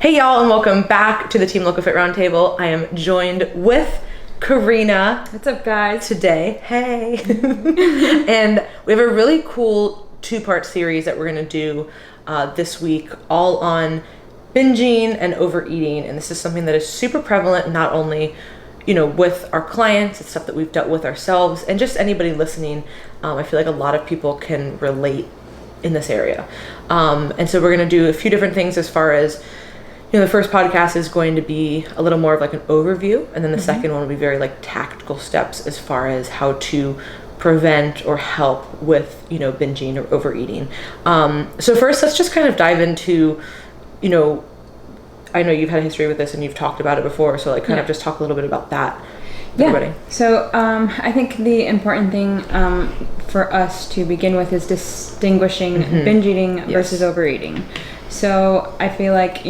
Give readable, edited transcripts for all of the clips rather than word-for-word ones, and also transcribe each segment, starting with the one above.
Hey y'all, and welcome back to the Team LoCoFit Roundtable. I am joined with Karina. What's up, guys? Today. Hey. And we have a really cool two-part series that we're going to do this week, all on binging and overeating. And this is something that is super prevalent, not only with our clients, it's stuff that we've dealt with ourselves, and just anybody listening. I feel like a lot of people can relate in this area. And so we're going to do a few different things as far as, the first podcast is going to be a little more of like an overview, and then the second one will be very like tactical steps as far as how to prevent or help with, binging or overeating. So first, let's just kind of dive into, I know you've had a history with this and you've talked about it before, so like kind of just talk a little bit about that. Everybody. So I think the important thing for us to begin with is distinguishing binge eating versus overeating. So I feel like,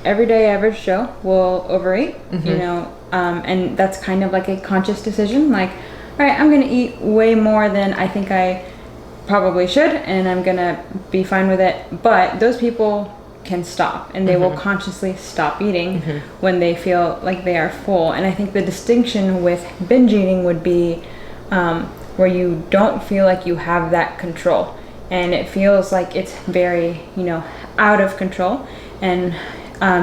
everyday average Joe will overeat, and that's kind of like a conscious decision. Like, all right, I'm going to eat way more than I think I probably should, and I'm going to be fine with it. But those people can stop, and they will consciously stop eating when they feel like they are full. And I think the distinction with binge eating would be where you don't feel like you have that control, and it feels like it's very, out of control. And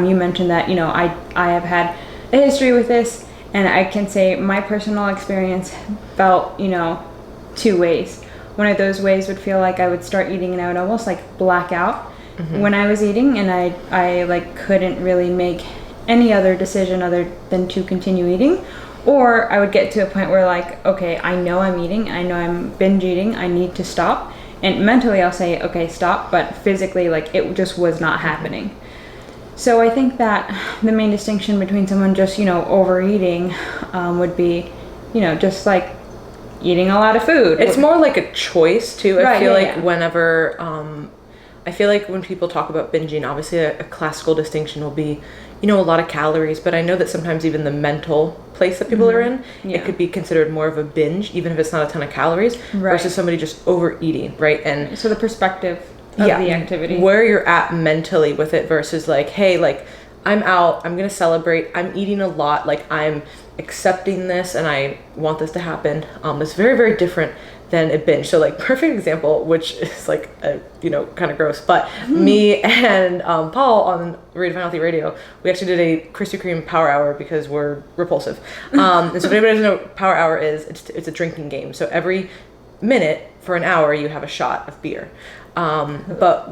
you mentioned that, I have had a history with this, and I can say my personal experience felt, two ways. One of those ways would feel like I would start eating and I would almost like black out when I was eating, and I like couldn't really make any other decision other than to continue eating. Or I would get to a point where like, okay, I know I'm eating, I know I'm binge eating, I need to stop. And mentally I'll say, okay, stop, but physically like it just was not happening. So I think that the main distinction between someone just, overeating would be, just like eating a lot of food. It's more like a choice too. I feel like whenever, I feel like when people talk about binging, obviously a classical distinction will be, a lot of calories, but I know that sometimes even the mental place that people are in, it could be considered more of a binge, even if it's not a ton of calories, versus somebody just overeating, right? And so the perspective of the activity, where you're at mentally with it versus like, hey, like I'm out, I'm gonna celebrate, I'm eating a lot, like I'm accepting this and I want this to happen. It's very, very different than a binge. So like perfect example, which is like kind of gross, but me and Paul on Redefine Healthy Radio, we actually did a Krispy Kreme power hour because we're repulsive. And so if anybody doesn't know what power hour is, it's a drinking game. So every minute for an hour you have a shot of beer. But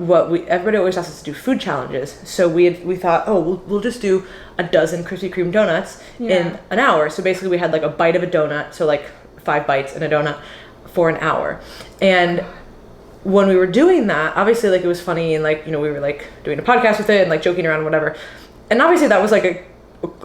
everybody always asks us to do food challenges. So we thought, we'll just do a dozen Krispy Kreme donuts in an hour. So basically we had like a bite of a donut. So like 5 bites in a donut for an hour. And when we were doing that, obviously like it was funny, and like, we were like doing a podcast with it and like joking around and whatever. And obviously that was like a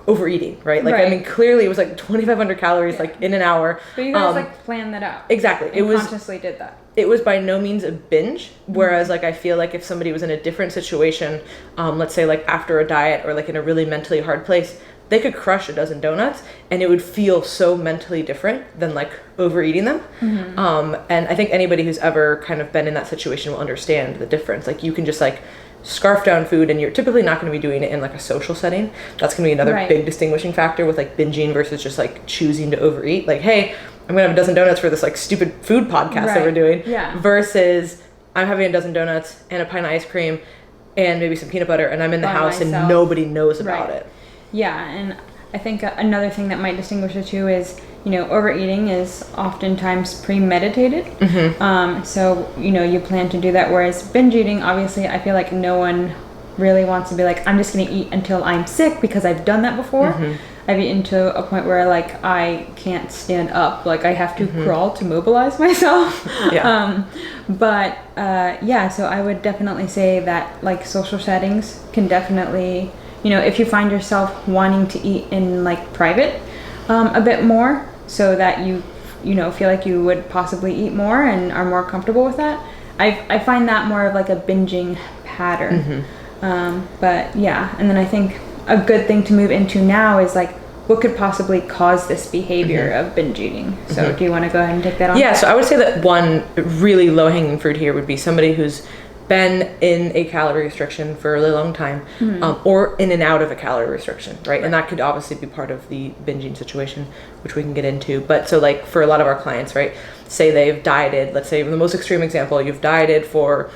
overeating, right? Like, I mean, clearly it was like 2,500 calories, like in an hour. But you guys like planned that out. Exactly. It was consciously did that. It was by no means a binge. Whereas like, I feel like if somebody was in a different situation, let's say like after a diet or like in a really mentally hard place, they could crush a dozen donuts and it would feel so mentally different than like overeating them. And I think anybody who's ever kind of been in that situation will understand the difference. Like you can just like scarf down food, and you're typically not going to be doing it in like a social setting. That's going to be another big distinguishing factor with like binging versus just like choosing to overeat. Like, hey, I'm going to have a dozen donuts for this like stupid food podcast that we're doing versus I'm having a dozen donuts and a pint of ice cream and maybe some peanut butter, and I'm in the house and nobody knows about it. Yeah, and I think another thing that might distinguish the two is, overeating is oftentimes premeditated. So, you plan to do that, whereas binge eating, obviously, I feel like no one really wants to be like, I'm just going to eat until I'm sick, because I've done that before. I've eaten to a point where like I can't stand up, like I have to crawl to mobilize myself. So I would definitely say that like social settings can definitely, if you find yourself wanting to eat in like private a bit more, so that you feel like you would possibly eat more and are more comfortable with that, I find that more of like a binging pattern. And then I think a good thing to move into now is like, what could possibly cause this behavior of binge eating? So do you want to go ahead and take that on? Yeah, so I would say that one really low-hanging fruit here would be somebody who's been in a calorie restriction for a really long time, or in and out of a calorie restriction, right? And that could obviously be part of the binging situation, which we can get into. But so like for a lot of our clients, right, say they've dieted, let's say the most extreme example, you've dieted for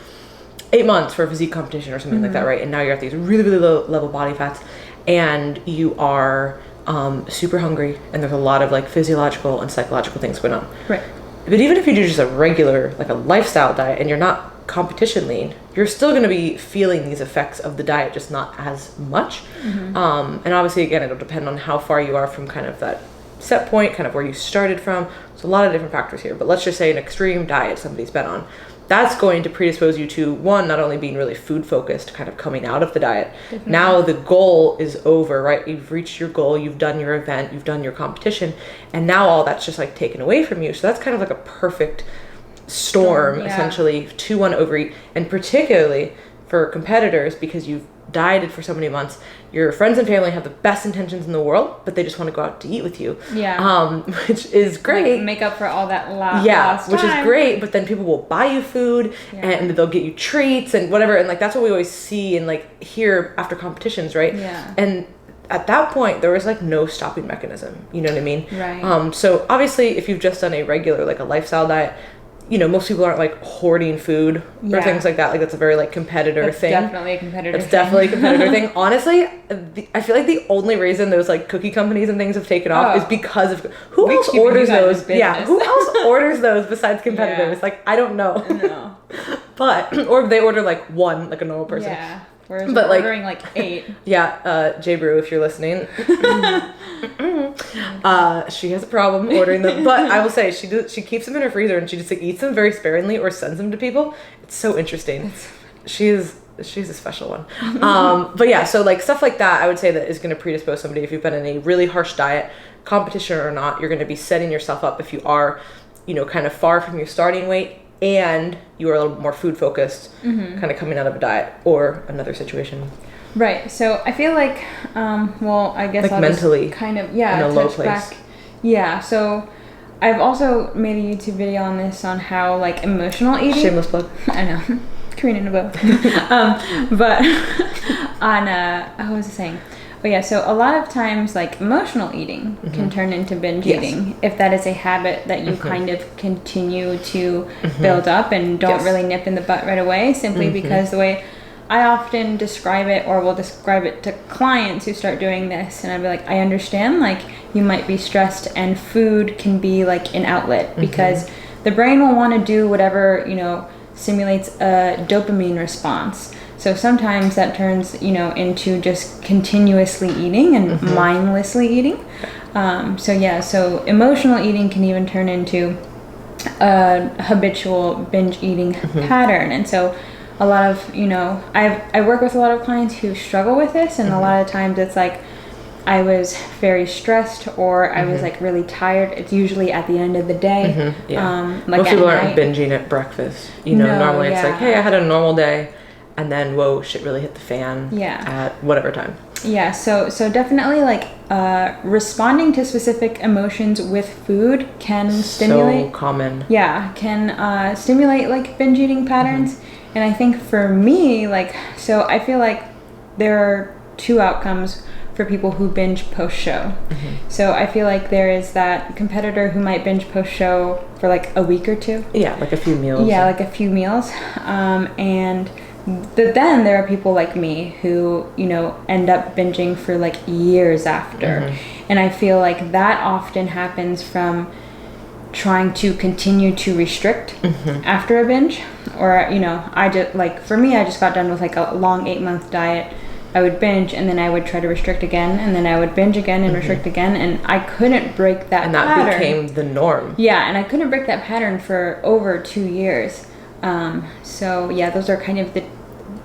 8 months for a physique competition or something like that, right? And now you're at these really, really low level body fats, and you are super hungry, and there's a lot of like physiological and psychological things going on. Right. But even if you do just a regular, like a lifestyle diet, and you're not competition lean, you're still going to be feeling these effects of the diet, just not as much. And obviously, again, it'll depend on how far you are from kind of that set point, kind of where you started from. There's a lot of different factors here. But let's just say an extreme diet somebody's been on. That's going to predispose you to, one, not only being really food focused, kind of coming out of the diet. Definitely. Now the goal is over, right? You've reached your goal, you've done your event, you've done your competition, and now all that's just like taken away from you. So that's kind of like a perfect storm, essentially, to want to overeat. And particularly for competitors, because you've dieted for so many months, your friends and family have the best intentions in the world, but they just want to go out to eat with you. Which is great. Like make up for all that lost which time. Is great, but then people will buy you food and they'll get you treats and whatever, and like that's what we always see and like hear after competitions, right? And at that point there was like no stopping mechanism, you know what I mean? Right. So obviously if you've just done a regular like a lifestyle diet, you know, most people aren't like hoarding food or things like that. Like that's a very like competitor thing. Definitely a competitor It's definitely a competitor thing. Honestly, I feel like the only reason those like cookie companies and things have taken off is because of who else orders those? Yeah, who else orders those besides competitors? Like I don't know. No. But or they order like one, like a normal person. Yeah. Whereas we're ordering like 8. J Brew, if you're listening, she has a problem ordering them. But I will say she keeps them in her freezer and she just like eats them very sparingly or sends them to people. It's so interesting. She's a special one. But yeah, so like stuff like that, I would say that is going to predispose somebody if you've been in a really harsh diet, competition or not. You're going to be setting yourself up if you are, you know, kind of far from your starting weight, and you are a little more food focused, kind of coming out of a diet or another situation. Right. So I feel like, I guess like I'll mentally just kind of, in a low place. Back. Yeah. So I've also made a YouTube video on this, on how like emotional eating. Shameless plug. I know. Karina and both. But on, what was I saying? But yeah, so a lot of times like emotional eating can turn into binge eating if that is a habit that you kind of continue to build up and don't really nip in the butt right away, simply because the way I often describe it, or will describe it to clients who start doing this, and I'd be like, I understand like you might be stressed and food can be like an outlet because the brain will want to do whatever, you know, simulates a dopamine response. So sometimes that turns, you know, into just continuously eating and mindlessly eating. So emotional eating can even turn into a habitual binge eating pattern. And so a lot of, you know, I work with a lot of clients who struggle with this, and a lot of times it's like I was very stressed or I was like really tired. It's usually at the end of the day. Like most people aren't binging at breakfast. You know, normally it's like, hey, I had a normal day. And then, whoa, shit really hit the fan at whatever time. Yeah, so definitely, like, responding to specific emotions with food can stimulate... So common. Yeah, can stimulate, like, binge eating patterns. And I think for me, like, so I feel like there are 2 outcomes for people who binge post-show. So I feel like there is that competitor who might binge post-show for, like, a week or 2. Yeah, like a few meals. Yeah, like a few meals. But then there are people like me who, you know, end up binging for like years after. And I feel like that often happens from trying to continue to restrict after a binge. Or, you know, I just, like, for me, I just got done with like a long 8-month diet. I would binge and then I would try to restrict again, and then I would binge again and restrict again, and I couldn't break that pattern. And that became the norm. Yeah, and I couldn't break that pattern for over 2 years. So yeah, those are kind of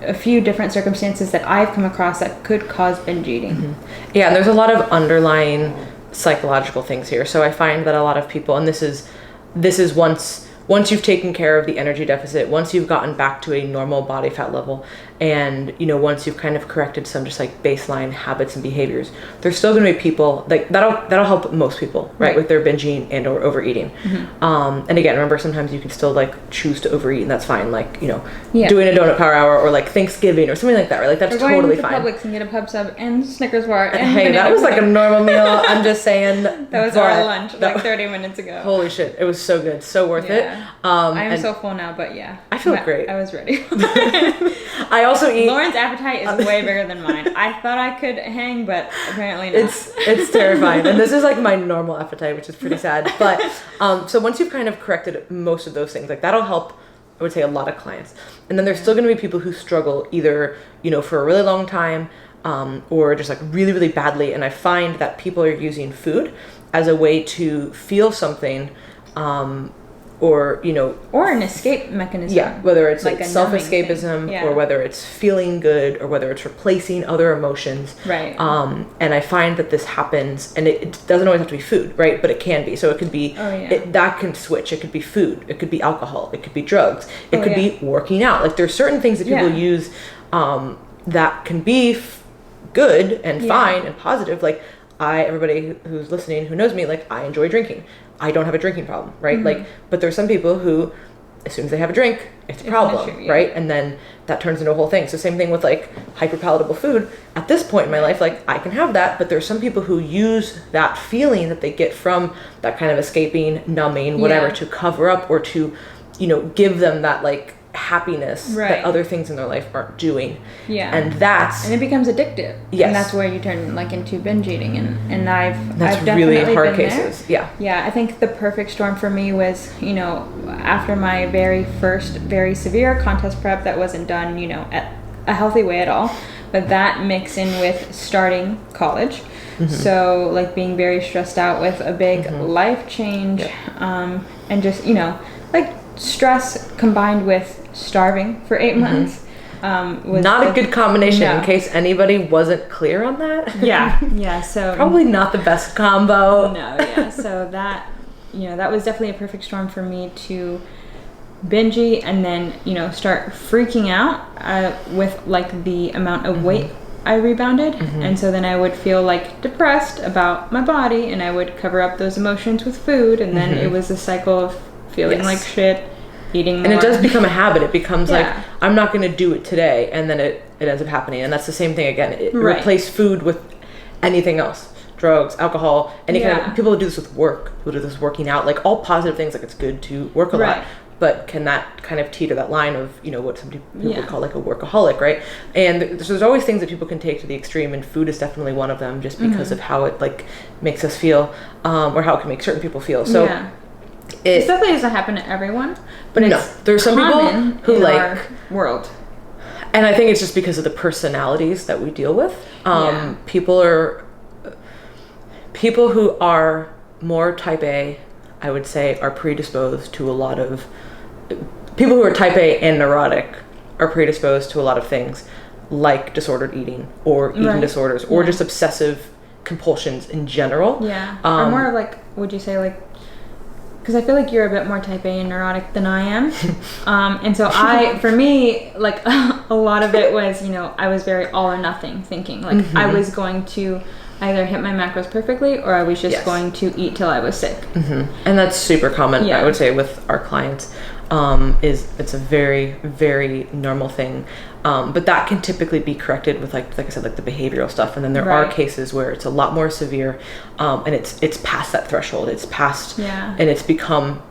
a few different circumstances that I've come across that could cause binge eating. Yeah, there's a lot of underlying psychological things here. So I find that a lot of people, and this is once you've taken care of the energy deficit, once you've gotten back to a normal body fat level, And, once you've kind of corrected some just like baseline habits and behaviors, there's still going to be people like that'll help most people, right? With their binging and or overeating. And again, remember, sometimes you can still like choose to overeat, and that's fine. Like, doing a donut power hour or like Thanksgiving or something like that, right? Like that's totally fine. Publix and get a pub sub and Snickers bar. And hey, that was like a normal meal. I'm just saying. That was our lunch like 30 minutes ago. Holy shit. It was so good. So worth it. I am so full now, but yeah. I feel great. I was ready. I also eat. Lauren's appetite is way bigger than mine. I thought I could hang, but apparently not. It's terrifying. And this is like my normal appetite, which is pretty sad. But so once you've kind of corrected most of those things, like that'll help, I would say, a lot of clients. And then there's still going to be people who struggle either, for a really long time, or just like really, really badly. And I find that people are using food as a way to feel something, or an escape mechanism. Yeah, whether it's like a self-escapism, or whether it's feeling good, or whether it's replacing other emotions. Right. And I find that this happens, and it doesn't always have to be food, right? But it can be. So it could be, that can switch. It could be food. It could be alcohol. It could be drugs. It could be working out. Like there's certain things that people use that can be good and fine and positive. Like everybody who's listening who knows me, like I enjoy drinking. I don't have a drinking problem, right? Like, but there's some people who, as soon as they have a drink, it's a problem, issue, right? And then that turns into a whole thing. So same thing with like hyperpalatable food. At this point in my life, like I can have that, but there's some people who use that feeling that they get from that kind of escaping, numbing, whatever, to cover up or to, give them that like happiness that other things in their life aren't doing. And it becomes addictive. And that's where you turn like into binge eating, and I've definitely really hard been cases there. I think the perfect storm for me was after my very first very severe contest prep that wasn't done at a healthy way at all, but that mixed in with starting college. So like being very stressed out with a big life change, and just like stress combined with starving for 8 months was not a good combination. In case anybody wasn't clear on that. So probably not the best combo. So that that was definitely a perfect storm for me to binge eat and then start freaking out with like the amount of weight I rebounded. And so then I would feel like depressed about my body, and I would cover up those emotions with food, and then it was a cycle of feeling like shit, eating more. And it does become a habit. It becomes like, I'm not going to do it today, and then it ends up happening. And that's the same thing again. It replace food with anything else. Drugs, alcohol, any kind of, people do this with work, people do this working out, like all positive things. Like it's good to work a lot, but can that kind of teeter that line of what some people would call like a workaholic, right? And so there's always things that people can take to the extreme, and food is definitely one of them, just because of how it like makes us feel, or how it can make certain people feel. So it definitely doesn't happen to everyone, but there's some people who like our world, and I think it's just because of the personalities that we deal with. People who are more type A, I would say, are predisposed to a lot of people who are type A and neurotic are predisposed to a lot of things like disordered eating or eating disorders or just obsessive compulsions in general. Or more like, would you say like, because I feel like you're a bit more type A and neurotic than I am. And so for me, like a lot of it was, I was very all or nothing thinking. Like I was going to either hit my macros perfectly or I was just going to eat till I was sick. And that's super common, I would say, with our clients. It's a very, very normal thing. But that can typically be corrected with like I said, like the behavioral stuff. And then there are cases where it's a lot more severe, and it's past that threshold. It's past, and it's become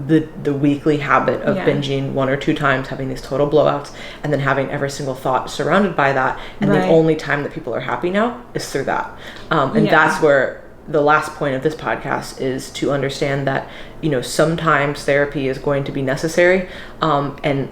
the weekly habit of binging 1 or 2 times, having these total blowouts, and then having every single thought surrounded by that. And the only time that people are happy now is through that. And that's where the last point of this podcast is to understand that, sometimes therapy is going to be necessary, and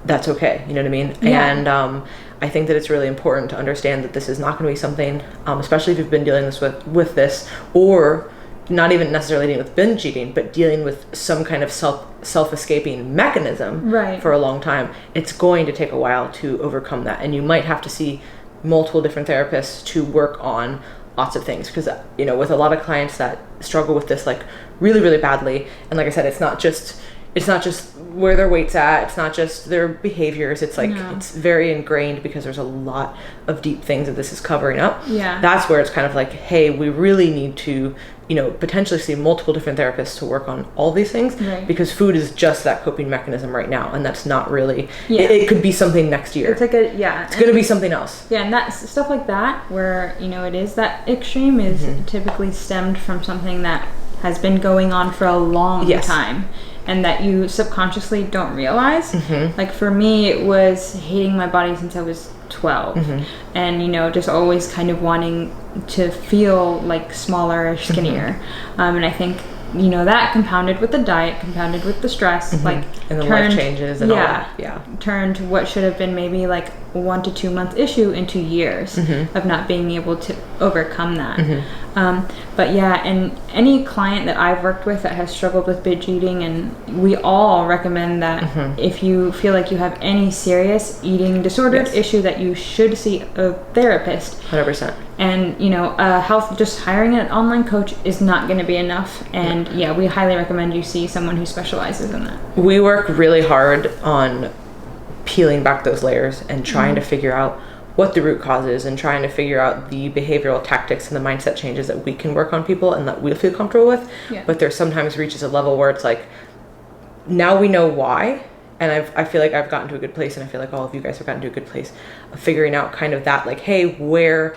that's okay. You know what I mean? And I think that it's really important to understand that this is not going to be something, especially if you've been dealing with this, or not even necessarily dealing with binge eating, but dealing with some kind of self-escaping mechanism for a long time. It's going to take a while to overcome that, and you might have to see multiple different therapists to work on lots of things, because with a lot of clients that struggle with this like really, really badly, and like I said, it's not just it's not just where their weight's at, it's not just their behaviors, it's like it's very ingrained because there's a lot of deep things that this is covering up. That's where it's kind of like, hey, we really need to, you know, potentially see multiple different therapists to work on all these things, because food is just that coping mechanism right now, and that's not really it could be something next year. It's like it's going to be something else. And that's stuff like that where, you know, it is that extreme is typically stemmed from something that has been going on for a long time, and that you subconsciously don't realize. Like for me, it was hating my body since I was 12, and, you know, just always kind of wanting to feel like smaller or skinnier. And I think, you know, that compounded with the diet, compounded with the stress, like, and the life changes and all that. Turned what should have been maybe like 1 to 2 month issue into years of not being able to overcome that. But yeah, and any client that I've worked with that has struggled with binge eating, and we all recommend that if you feel like you have any serious eating disorder issue, that you should see a therapist. 100%. And, you know, just hiring an online coach is not going to be enough. And we highly recommend you see someone who specializes in that. We work really hard on peeling back those layers and trying to figure out what the root cause is, and trying to figure out the behavioral tactics and the mindset changes that we can work on people and that we'll feel comfortable with. But there sometimes reaches a level where it's like, now we know why, and I feel like I've gotten to a good place, and I feel like all of you guys have gotten to a good place of figuring out kind of that, like, hey, where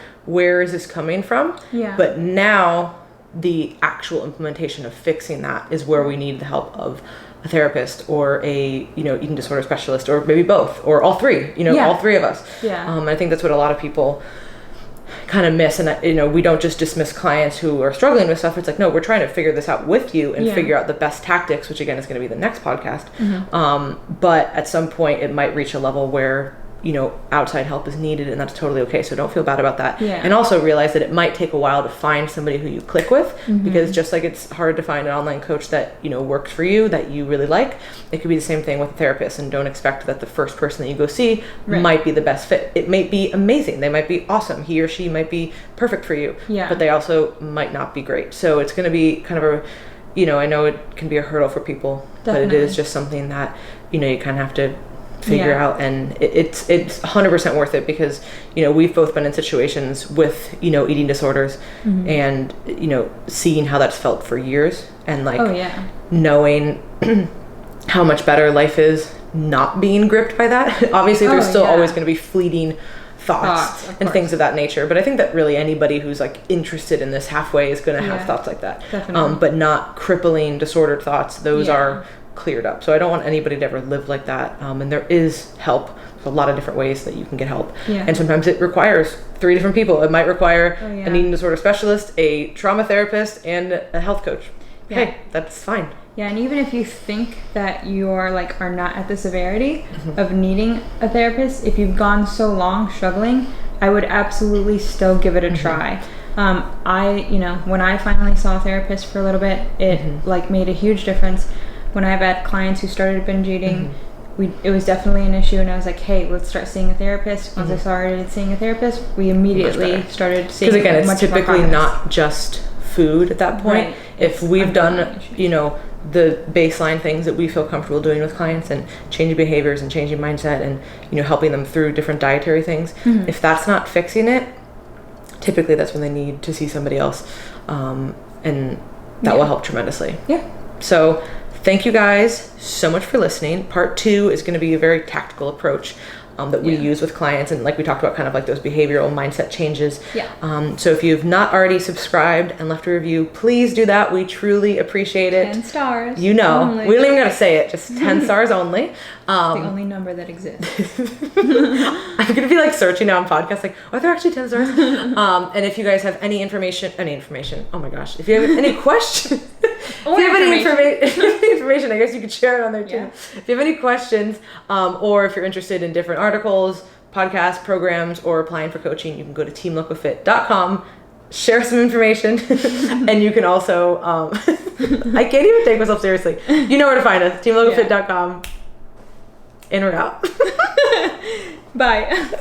is this coming from? But now the actual implementation of fixing that is where we need the help of a therapist or a, you know, eating disorder specialist, or maybe both, or all three, you know, all three of us. I think that's what a lot of people kind of miss. And, you know, we don't just dismiss clients who are struggling with stuff. It's like, no, we're trying to figure this out with you and figure out the best tactics, which again is going to be the next podcast. But at some point it might reach a level where, you know, outside help is needed, and that's totally okay. So don't feel bad about that. And also realize that it might take a while to find somebody who you click with, because just like it's hard to find an online coach that, you know, works for you, that you really like, it could be the same thing with a therapist. And don't expect that the first person that you go see might be the best fit. It may be amazing. They might be awesome. He or she might be perfect for you, but they also might not be great. So it's going to be kind of a, you know, I know it can be a hurdle for people, but it is just something that, you know, you kind of have to figure out, and it's 100% worth it, because, you know, we've both been in situations with, you know, eating disorders, and, you know, seeing how that's felt for years, and like knowing how much better life is not being gripped by that. Obviously there's still always going to be fleeting thoughts and things of that nature, but I think that really anybody who's like interested in this halfway is going to have thoughts like that, but not crippling disordered thoughts. Those are cleared up. So I don't want anybody to ever live like that. And there is help. There's a lot of different ways that you can get help. And sometimes it requires 3 different people. It might require an eating disorder specialist, a trauma therapist, and a health coach. Hey, that's fine. And even if you think that you are not at the severity of needing a therapist, if you've gone so long struggling, I would absolutely still give it a try. You know, when I finally saw a therapist for a little bit, it like made a huge difference. When I've had clients who started binge eating, it was definitely an issue, and I was like, hey, let's start seeing a therapist. Once I started seeing a therapist, we immediately started seeing, because again, it's typically not just food at that point. If we've done, you know, the baseline things that we feel comfortable doing with clients, and changing behaviors and changing mindset, and, you know, helping them through different dietary things, if that's not fixing it, typically that's when they need to see somebody else, and that will help tremendously. So thank you guys so much for listening. Part 2 is going to be a very tactical approach that we use with clients, and like we talked about, kind of like those behavioral mindset changes. So if you've not already subscribed and left a review, please do that. We truly appreciate it. 10 stars. You know, only. We don't even gotta say it, just 10 stars only. The only number that exists. I'm gonna be like searching now on podcasts, like, are there actually 10 stars? And if you guys have any information, oh my gosh, if you have any questions, if you have any information, I guess you could share it on there too. If you have any questions, or if you're interested in different articles, podcasts, programs, or applying for coaching, you can go to teamlocofit.com, share some information, and you can also, I can't even take myself seriously. You know where to find us, teamlocofit.com. In or out. Bye.